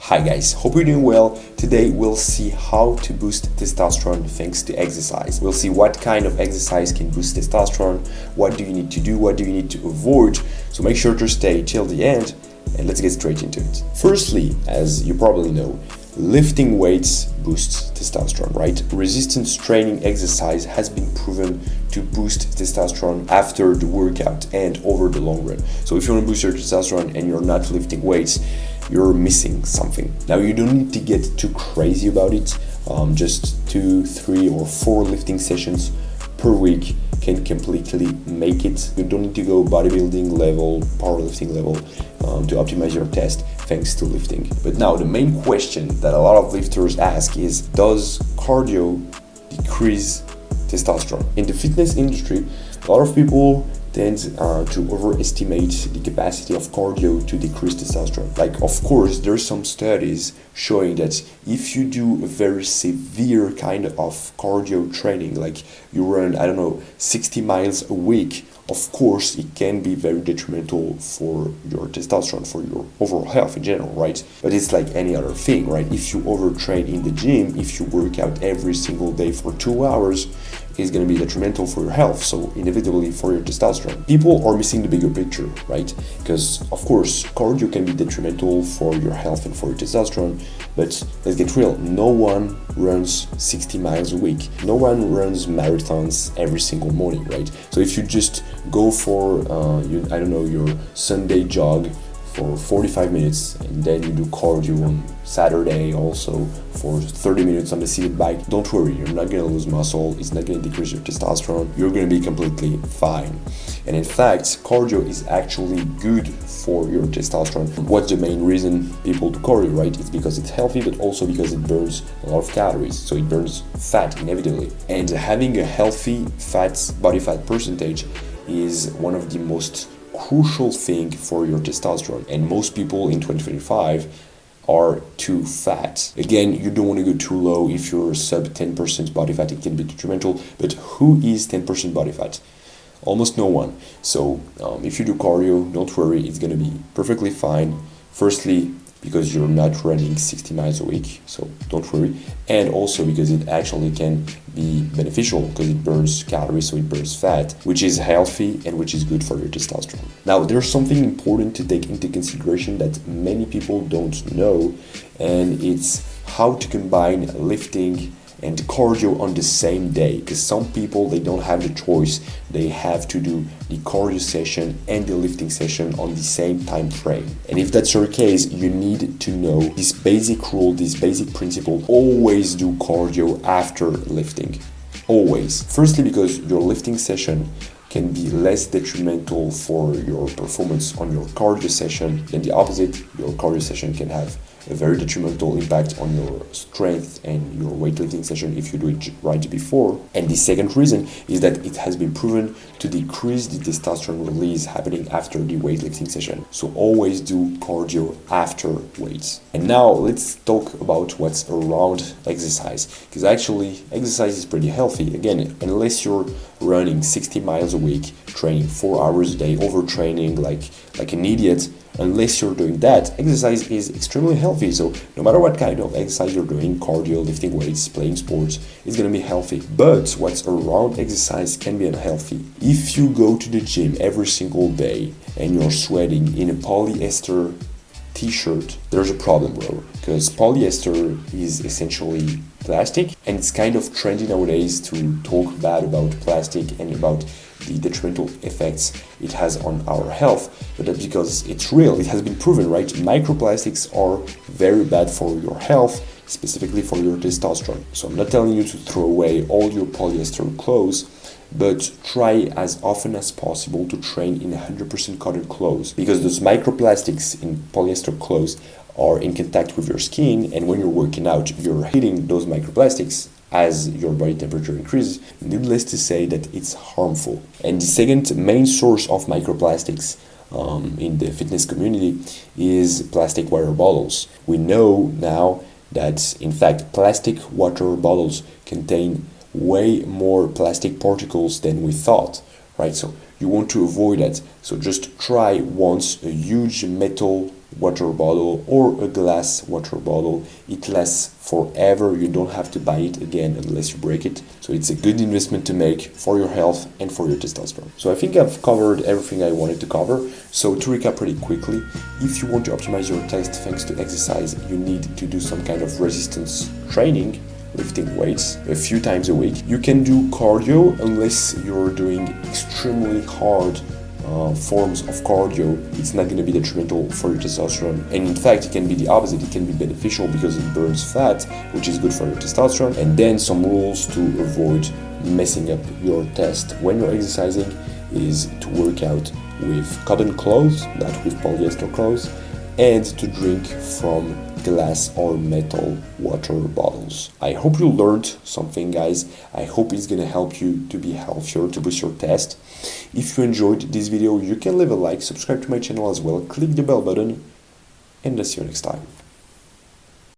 Hi guys, hope you're doing well. Today we'll see how to boost testosterone thanks to exercise. We'll see what kind of exercise can boost testosterone, what do you need to do, what do you need to avoid. So make sure to stay till the end and let's get straight into it. Firstly, as you probably know, lifting weights boosts testosterone, right? Resistance training exercise has been proven to boost testosterone after the workout and over the long run. So if you want to boost your testosterone and you're not lifting weights, you're missing something. Now you don't need to get too crazy about it. Just 2, 3, or 4 lifting sessions per week can completely make it. You don't need to go bodybuilding level, powerlifting level to optimize your test thanks to lifting. But now the main question that a lot of lifters ask is, does cardio decrease testosterone? In the fitness industry, a lot of people tend to overestimate the capacity of cardio to decrease testosterone. Like, of course, there's some studies showing that if you do a very severe kind of cardio training, like you run, 60 miles a week, of course, it can be very detrimental for your testosterone, for your overall health in general, right? But it's like any other thing, right? If you overtrain in the gym, if you work out every single day for 2 hours, it's going to be detrimental for your health, so inevitably for your testosterone. People are missing the bigger picture, right? Because, of course, cardio can be detrimental for your health and for your testosterone, but let's get real, no one runs 60 miles a week. No one runs marathons every single morning, right? So if you just go for, your Sunday jog for 45 minutes and then you do cardio on Saturday also for 30 minutes on the seated bike, don't worry, you're not going to lose muscle, it's not going to decrease your testosterone, you're going to be completely fine. And in fact, cardio is actually good for your testosterone. What's the main reason people do cardio, right? It's because it's healthy, but also because it burns a lot of calories, so it burns fat inevitably. And having a healthy body fat percentage is one of the most crucial thing for your testosterone, and most people in 2025 are too fat. Again, you don't want to go too low. If you're sub 10% body fat, it can be detrimental, but who is 10% body fat? Almost no one. So if you do cardio, don't worry, it's going to be perfectly fine. Firstly, because you're not running 60 miles a week, so don't worry. And also because it actually can be beneficial because it burns calories, so it burns fat, which is healthy and which is good for your testosterone. Now, there's something important to take into consideration that many people don't know, and it's how to combine lifting and cardio on the same day, because some people, they don't have the choice. They have to do the cardio session and the lifting session on the same time frame. And if that's your case, you need to know this basic rule, this basic principle: always do cardio after lifting. Always. Firstly, because your lifting session can be less detrimental for your performance on your cardio session than the opposite. Your cardio session can have a very detrimental impact on your strength and your weightlifting session if you do it right before. And the second reason is that it has been proven to decrease the testosterone release happening after the weightlifting session. So always do cardio after weights. And now let's talk about what's around exercise, because actually exercise is pretty healthy. Again, unless you're running 60 miles a week, training 4 hours a day, overtraining like an idiot, unless you're doing that, exercise is extremely healthy. So no matter what kind of exercise you're doing, cardio, lifting weights, playing sports, it's going to be healthy. But what's around exercise can be unhealthy. If you go to the gym every single day and you're sweating in a polyester t-shirt, there's a problem, bro, because polyester is essentially plastic, and it's kind of trendy nowadays to talk bad about plastic and about the detrimental effects it has on our health. But that's because it's real, it has been proven, right? Microplastics are very bad for your health, specifically for your testosterone. So I'm not telling you to throw away all your polyester clothes, but try as often as possible to train in 100% cotton clothes, because those microplastics in polyester clothes are in contact with your skin, and when you're working out, you're hitting those microplastics as your body temperature increases. Needless to say that it's harmful. And the second main source of microplastics in the fitness community is plastic water bottles. We know now that, in fact, plastic water bottles contain way more plastic particles than we thought, right? So you want to avoid that. So just try once a huge metal water bottle or a glass water bottle. It lasts forever. You don't have to buy it again unless you break it. So it's a good investment to make for your health and for your testosterone. So I think I've covered everything I wanted to cover. So to recap pretty quickly, if you want to optimize your test thanks to exercise, you need to do some kind of resistance training, lifting weights a few times a week. You can do cardio unless you're doing extremely hard forms of cardio. It's not going to be detrimental for your testosterone, and in fact it can be the opposite. It can be beneficial because it burns fat, which is good for your testosterone. And then some rules to avoid messing up your test when you're exercising is to work out with cotton clothes, not with polyester clothes, and to drink from glass or metal water bottles. I hope you learned something, guys. I hope it's gonna help you to be healthier, to boost your test. If you enjoyed this video, you can leave a like, subscribe to my channel as well, click the bell button, and I'll see you next time.